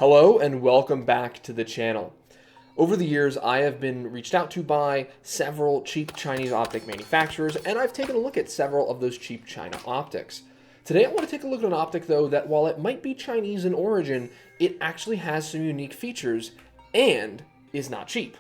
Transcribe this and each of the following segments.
Hello and welcome back to the channel. Over the years, I have been reached out to by several cheap Chinese optic manufacturers, and I've taken a look at several of those cheap China optics. Today I want to take a look at an optic though that while it might be Chinese in origin, it actually has some unique features and is not cheap.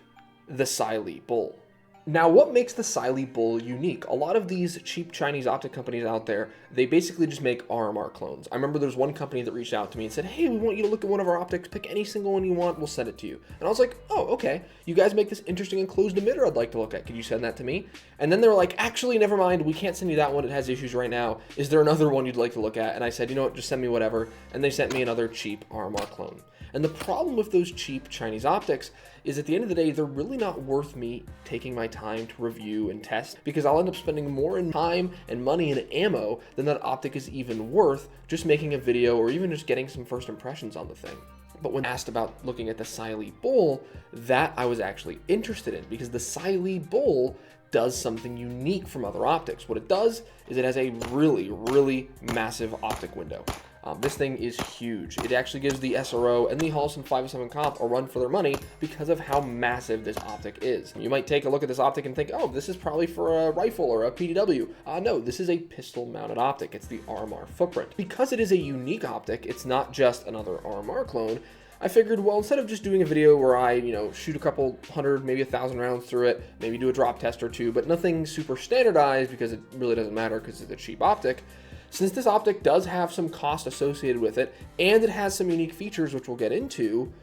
The Cyelee Bull. Now, what makes the Cyelee Bull unique? A lot of these cheap Chinese optic companies out there, they basically just make RMR clones. I remember there's one company that reached out to me and said, hey, we want you to look at one of our optics, pick any single one you want, we'll send it to you. And I was like, oh, okay. You guys make this interesting enclosed emitter I'd like to look at. Could you send that to me? And then they were like, actually, never mind. We can't send you that one. It has issues right now. Is there another one you'd like to look at? And I said, you know what, just send me whatever. And they sent me another cheap RMR clone. And the problem with those cheap Chinese optics is at the end of the day, they're really not worth me taking my time to review and test, because I'll end up spending more in time and money and ammo than that optic is even worth just making a video or even just getting some first impressions on the thing. But when asked about looking at the Cyelee Bull, that I was actually interested in, because the Cyelee Bull does something unique from other optics. What it does is it has a really massive optic window. This thing is huge. It actually gives the SRO and the Halcyon 507 comp a run for their money because of how massive this optic is. You might take a look at this optic and think, oh, this is probably for a rifle or a PDW. No, this is a pistol mounted optic. It's the RMR footprint. Because it is a unique optic, it's not just another RMR clone. I figured, well, instead of just doing a video where I, shoot a couple hundred, maybe 1,000 rounds through it, maybe do a drop test or two, but nothing super standardized because it really doesn't matter because it's a cheap optic. Since this optic does have some cost associated with it, and it has some unique features which we'll get into,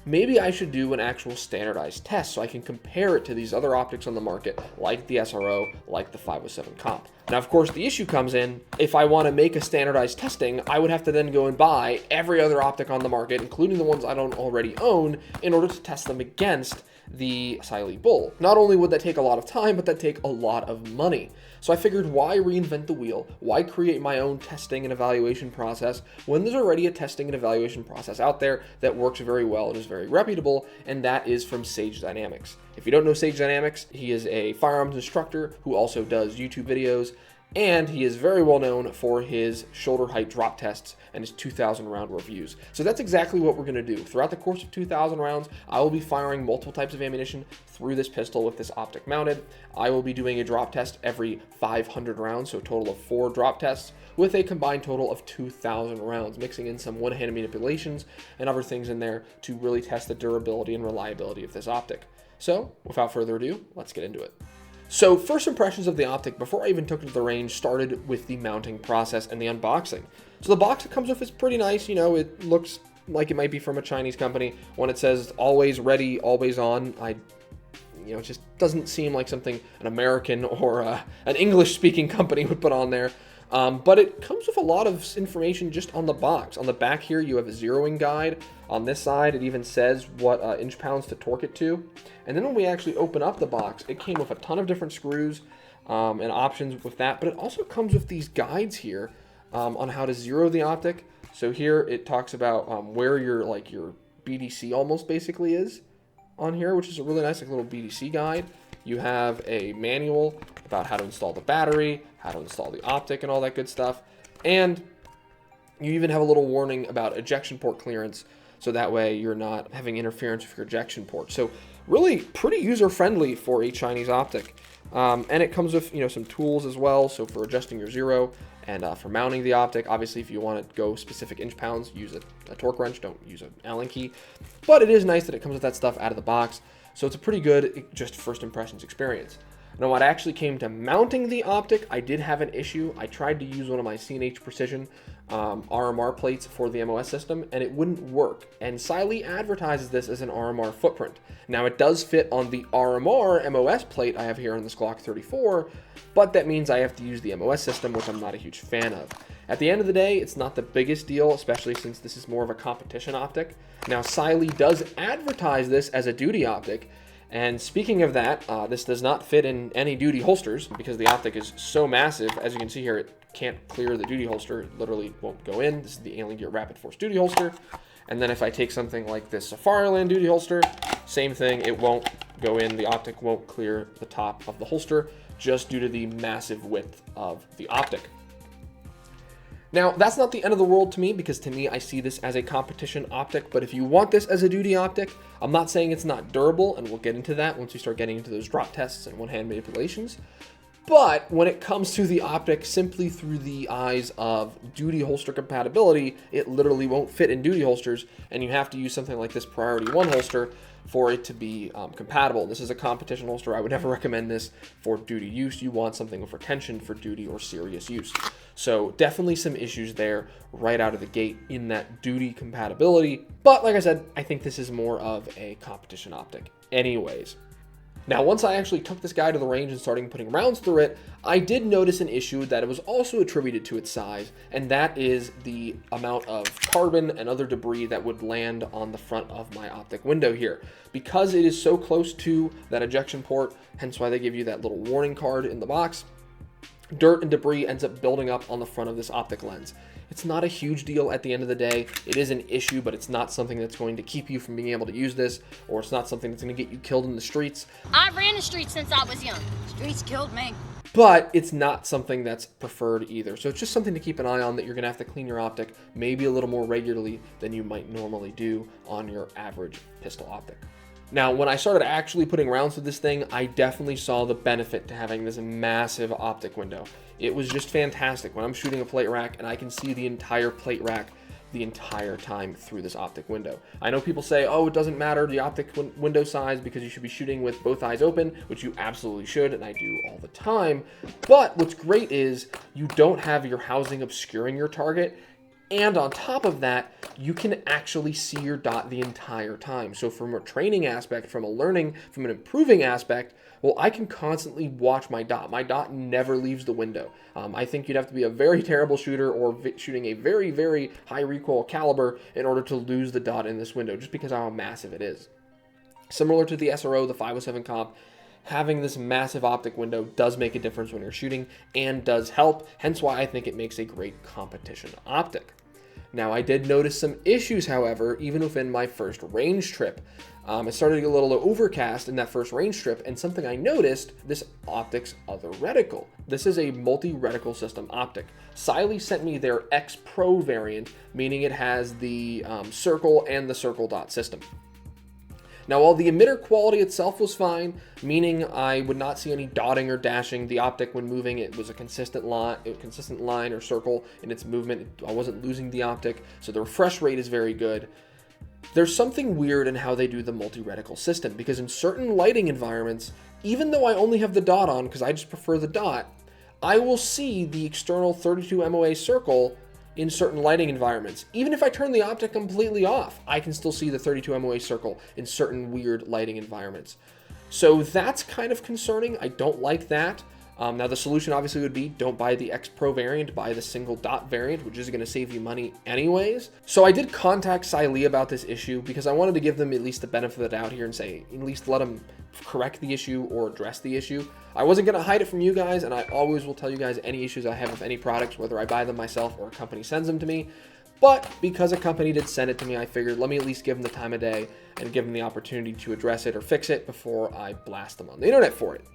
maybe I should do an actual standardized test so I can compare it to these other optics on the market, like the SRO, like the 507 comp. Now, of course, the issue comes in, if I want to make a standardized testing, I would have to then go and buy every other optic on the market, including the ones I don't already own, in order to test them against the Cyelee Bull. Not only would that take a lot of time, but that'd take a lot of money. So I figured, why reinvent the wheel? Why create my own testing and evaluation process when there's already a testing and evaluation process out there that works very well and is very reputable, and that is from Sage Dynamics. If you don't know Sage Dynamics, he is a firearms instructor who also does YouTube videos, and he is very well known for his shoulder height drop tests and his 2,000 round reviews. So that's exactly what we're going to do. Throughout the course of 2,000 rounds, I will be firing multiple types of ammunition through this pistol with this optic mounted. I will be doing a drop test every 500 rounds, so a total of 4 drop tests with a combined total of 2,000 rounds, mixing in some one-handed manipulations and other things in there to really test the durability and reliability of this optic. So without further ado, let's get into it. So first impressions of the optic before I even took it to the range started with the mounting process and the unboxing. So the box it comes with is pretty nice. It looks like it might be from a Chinese company. When it says always ready, always on, it just doesn't seem like something an American or an English-speaking company would put on there. But it comes with a lot of information just on the box. On the back here, you have a zeroing guide. On this side, it even says what inch-pounds to torque it to. And then when we actually open up the box, it came with a ton of different screws and options with that. But it also comes with these guides here on how to zero the optic. So here it talks about where your BDC almost basically is on here, which is a really nice little BDC guide. You have a manual about how to install the battery, how to install the optic and all that good stuff. And you even have a little warning about ejection port clearance, so that way you're not having interference with your ejection port. So really pretty user-friendly for a Chinese optic. And it comes with some tools as well, so for adjusting your zero and for mounting the optic. Obviously, if you want to go specific inch pounds, use a torque wrench, don't use an Allen key. But it is nice that it comes with that stuff out of the box, so it's a pretty good just first impressions experience. Now, when it actually came to mounting the optic, I did have an issue. I tried to use one of my C&H Precision RMR plates for the MOS system, and it wouldn't work. And Cyelee advertises this as an RMR footprint. Now, it does fit on the RMR MOS plate I have here on this Glock 34, but that means I have to use the MOS system, which I'm not a huge fan of. At the end of the day, it's not the biggest deal, especially since this is more of a competition optic. Now, Cyelee does advertise this as a duty optic. And speaking of that, this does not fit in any duty holsters because the optic is so massive. As you can see here, it can't clear the duty holster. It literally won't go in. This is the Alien Gear Rapid Force duty holster. And then if I take something like this Safariland duty holster, same thing, it won't go in. The optic won't clear the top of the holster just due to the massive width of the optic. Now, that's not the end of the world to me, because to me, I see this as a competition optic. But if you want this as a duty optic, I'm not saying it's not durable, and we'll get into that once we start getting into those drop tests and one-hand manipulations. But when it comes to the optic simply through the eyes of duty holster compatibility, it literally won't fit in duty holsters, and you have to use something like this Priority 1 holster for it to be compatible. This is a competition holster. I would never recommend this for duty use. You want something with retention for duty or serious use. So definitely some issues there right out of the gate in that duty compatibility. But like I said, I think this is more of a competition optic anyways. Now, once I actually took this guy to the range and started putting rounds through it, I did notice an issue that it was also attributed to its size, and that is the amount of carbon and other debris that would land on the front of my optic window here. Because it is so close to that ejection port, hence why they give you that little warning card in the box, dirt and debris ends up building up on the front of this optic lens. It's not a huge deal at the end of the day. It is an issue, but it's not something that's going to keep you from being able to use this, or it's not something that's going to get you killed in the streets. I ran the streets since I was young. Streets killed me. But it's not something that's preferred either. So it's just something to keep an eye on, that you're going to have to clean your optic maybe a little more regularly than you might normally do on your average pistol optic. Now, when I started actually putting rounds through this thing, I definitely saw the benefit to having this massive optic window. It was just fantastic when I'm shooting a plate rack and I can see the entire plate rack the entire time through this optic window. I know people say, oh, it doesn't matter the optic window size because you should be shooting with both eyes open, which you absolutely should, and I do all the time. But what's great is you don't have your housing obscuring your target. And on top of that, you can actually see your dot the entire time. So from a training aspect, from a learning, from an improving aspect, well, I can constantly watch my dot. My dot never leaves the window. I think you'd have to be a very terrible shooter or shooting a very, very high recoil caliber in order to lose the dot in this window, just because of how massive it is. Similar to the SRO, the 507 comp, having this massive optic window does make a difference when you're shooting and does help, hence why I think it makes a great competition optic. Now, I did notice some issues, however, even within my first range trip. It started to get a little overcast in that first range trip, and something I noticed, this optic's other reticle. This is a multi-reticle system optic. Cyelee sent me their X Pro variant, meaning it has the circle and the circle dot system. Now, while the emitter quality itself was fine, meaning I would not see any dotting or dashing, the optic when moving, it was a consistent line or circle in its movement. I wasn't losing the optic, so the refresh rate is very good. There's something weird in how they do the multi-reticle system, because in certain lighting environments, even though I only have the dot on because I just prefer the dot, I will see the external 32 MOA circle in certain lighting environments. Even if I turn the optic completely off, I can still see the 32 MOA circle in certain weird lighting environments. So that's kind of concerning. I don't like that. Now the solution obviously would be don't buy the X Pro variant, buy the single dot variant, which is going to save you money anyways. So I did contact Cyelee about this issue because I wanted to give them at least the benefit of the doubt here and say, at least let them correct the issue or address the issue. I wasn't going to hide it from you guys, and I always will tell you guys any issues I have with any products, whether I buy them myself or a company sends them to me. But because a company did send it to me, I figured let me at least give them the time of day and give them the opportunity to address it or fix it before I blast them on the internet for it.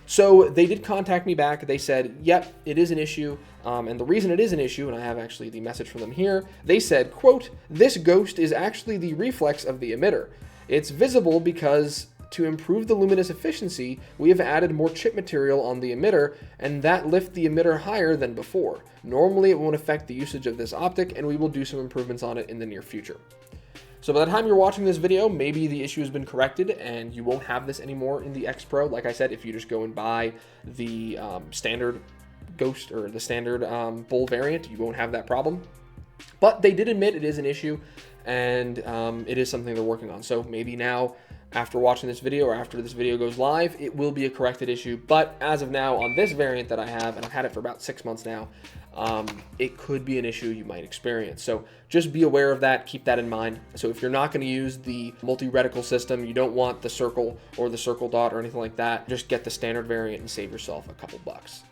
So they did contact me back. They said, yep, it is an issue. And the reason it is an issue, and I have actually the message from them here, they said, quote, "This ghost is actually the reflex of the emitter. It's visible because to improve the luminous efficiency, we have added more chip material on the emitter, and that lift the emitter higher than before. Normally, it won't affect the usage of this optic, and we will do some improvements on it in the near future." So by the time you're watching this video, maybe the issue has been corrected and you won't have this anymore in the X Pro. Like I said, if you just go and buy the standard Ghost or the standard Bull variant, you won't have that problem. But they did admit it is an issue, and it is something they're working on. So maybe now, after watching this video or after this video goes live, it will be a corrected issue. But as of now, on this variant that I have, and I've had it for about 6 months now, it could be an issue you might experience. So just be aware of that, keep that in mind. So if you're not going to use the multi-reticle system, you don't want the circle or the circle dot or anything like that, just get the standard variant and save yourself a couple bucks.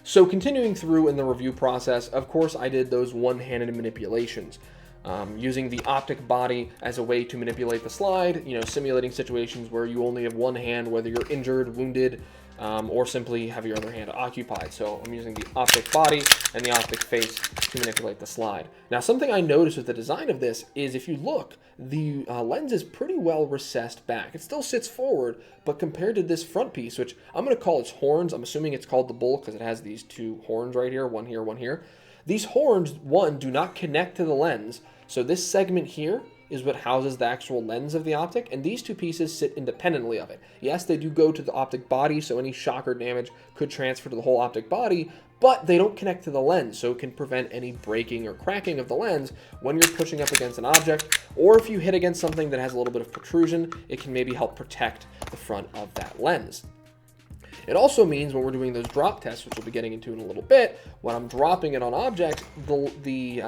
So continuing through in the review process, of course I did those one-handed manipulations. Using the optic body as a way to manipulate the slide, simulating situations where you only have one hand, whether you're injured, wounded, or simply have your other hand occupied. So I'm using the optic body and the optic face to manipulate the slide. Now, something I noticed with the design of this is if you look, the lens is pretty well recessed back. It still sits forward, but compared to this front piece, which I'm going to call its horns, I'm assuming it's called the bull because it has these two horns right here, one here, one here. These horns, one, do not connect to the lens. So this segment here is what houses the actual lens of the optic, and these two pieces sit independently of it. Yes, they do go to the optic body, so any shock or damage could transfer to the whole optic body, but they don't connect to the lens, so it can prevent any breaking or cracking of the lens when you're pushing up against an object, or if you hit against something that has a little bit of protrusion, it can maybe help protect the front of that lens. It also means when we're doing those drop tests, which we'll be getting into in a little bit, when I'm dropping it on object, the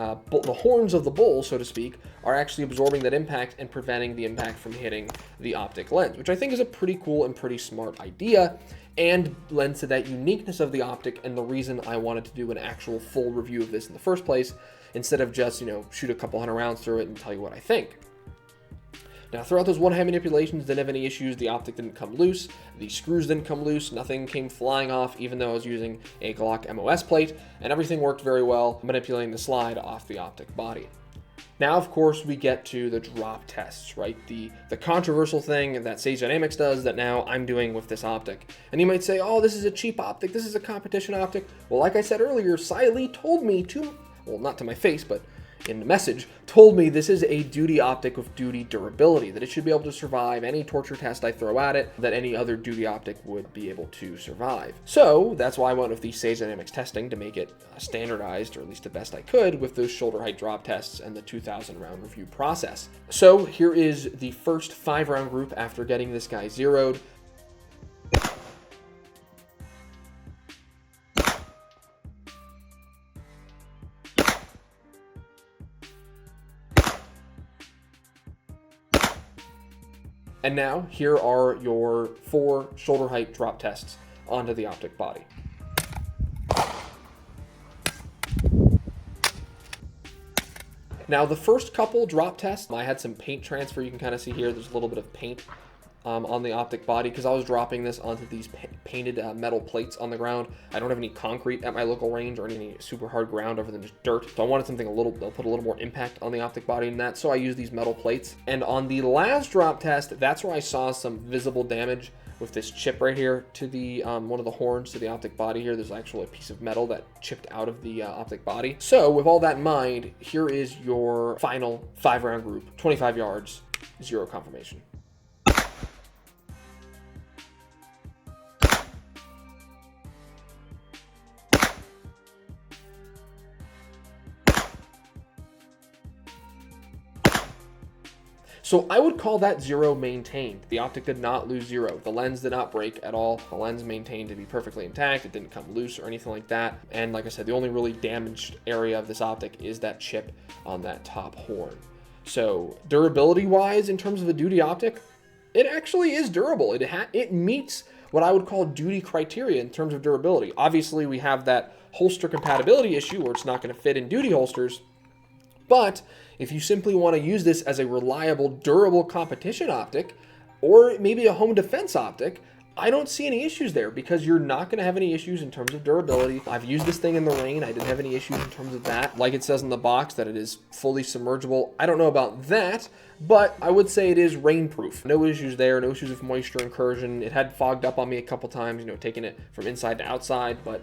horns of the bull, so to speak, are actually absorbing that impact and preventing the impact from hitting the optic lens, which I think is a pretty cool and pretty smart idea, and lends to that uniqueness of the optic and the reason I wanted to do an actual full review of this in the first place, instead of just, shoot a couple hundred rounds through it and tell you what I think. Now, throughout those one-hand manipulations, didn't have any issues. The optic didn't come loose. The screws didn't come loose. Nothing came flying off, even though I was using a Glock MOS plate, and everything worked very well, manipulating the slide off the optic body. Now, of course, we get to the drop tests, right? The controversial thing that Sage Dynamics does that now I'm doing with this optic. And you might say, oh, this is a cheap optic. This is a competition optic. Well, like I said earlier, Cyelee told me to, well, not to my face, but in the message, told me this is a duty optic with duty durability, that it should be able to survive any torture test I throw at it, that any other duty optic would be able to survive. So that's why I went with the Sage Dynamics testing to make it standardized, or at least the best I could, with those shoulder height drop tests and the 2,000 round review process. So here is the first 5-round group after getting this guy zeroed. And now, here are your 4 shoulder height drop tests onto the optic body. Now, the first couple drop tests, I had some paint transfer. You can kind of see here, there's a little bit of paint on the optic body because I was dropping this onto these painted metal plates on the ground. I don't have any concrete at my local range or any super hard ground other than just dirt. So I wanted something they'll put a little more impact on the optic body than that. So I use these metal plates. And on the last drop test, that's where I saw some visible damage with this chip right here to the one of the horns to the optic body here. There's actually a piece of metal that chipped out of the optic body. So with all that in mind, here is your final 5-round group, 25 yards, 0 confirmation. So I would call that 0 maintained. The optic did not lose 0. The lens did not break at all. The lens maintained to be perfectly intact. It didn't come loose or anything like that. And like I said, the only really damaged area of this optic is that chip on that top horn. So durability-wise, in terms of a duty optic, it actually is durable. It meets what I would call duty criteria in terms of durability. Obviously, we have that holster compatibility issue where it's not going to fit in duty holsters. But if you simply want to use this as a reliable, durable competition optic, or maybe a home defense optic, I don't see any issues there because you're not going to have any issues in terms of durability. I've used this thing in the rain. I didn't have any issues in terms of that. Like it says in the box that it is fully submergible. I don't know about that, but I would say it is rainproof. No issues there, no issues with moisture incursion. It had fogged up on me a couple times, taking it from inside to outside, but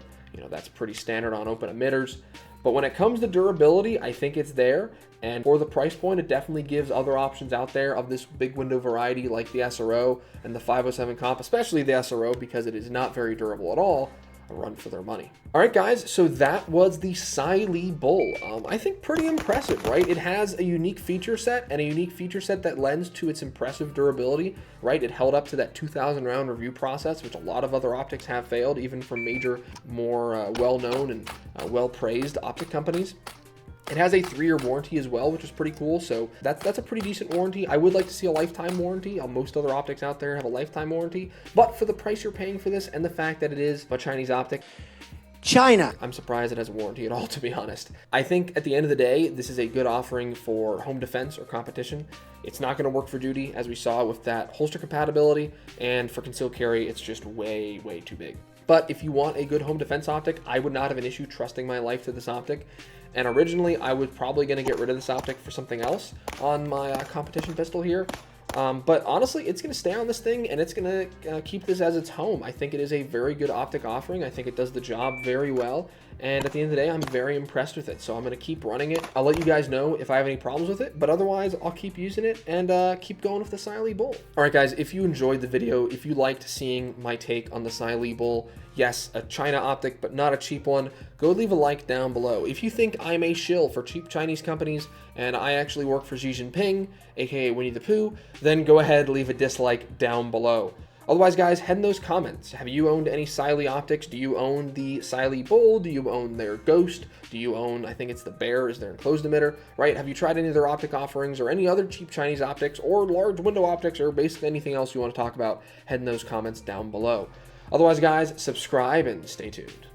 that's pretty standard on open emitters. But when it comes to durability, I think it's there. And for the price point, it definitely gives other options out there of this big window variety like the SRO and the 507 comp, especially the SRO because it is not very durable at all, a run for their money. All right, guys, so that was the Cyelee Bull. I think pretty impressive, right? It has a unique feature set and a unique feature set that lends to its impressive durability, right? It held up to that 2,000 round review process, which a lot of other optics have failed, even from major, more well-known and well-praised optic companies. It has a 3-year warranty as well, which is pretty cool. So that's a pretty decent warranty. I would like to see a lifetime warranty. Most other optics out there have a lifetime warranty. But for the price you're paying for this and the fact that it is a Chinese optic, China. I'm surprised it has a warranty at all, to be honest. I think at the end of the day, this is a good offering for home defense or competition. It's not going to work for duty, as we saw with that holster compatibility, and for concealed carry, it's just way, way too big. But if you want a good home defense optic, I would not have an issue trusting my life to this optic. And originally, I was probably going to get rid of this optic for something else on my competition pistol here. But honestly, it's going to stay on this thing, and it's going to keep this as its home. I think it is a very good optic offering. I think it does the job very well. And at the end of the day, I'm very impressed with it. So I'm going to keep running it. I'll let you guys know if I have any problems with it. But otherwise, I'll keep using it and keep going with the Cyelee Bull. All right, guys, if you enjoyed the video, if you liked seeing my take on the Cyelee Bull, yes, a China optic, but not a cheap one, go leave a like down below. If you think I'm a shill for cheap Chinese companies and I actually work for Xi Jinping, aka Winnie the Pooh, then go ahead, leave a dislike down below. Otherwise, guys, head in those comments. Have you owned any Cyelee optics? Do you own the Cyelee Bull? Do you own their Ghost? Do you own, I think it's the Bear, is their enclosed emitter, right? Have you tried any of their optic offerings or any other cheap Chinese optics or large window optics or basically anything else you want to talk about? Head in those comments down below. Otherwise, guys, subscribe and stay tuned.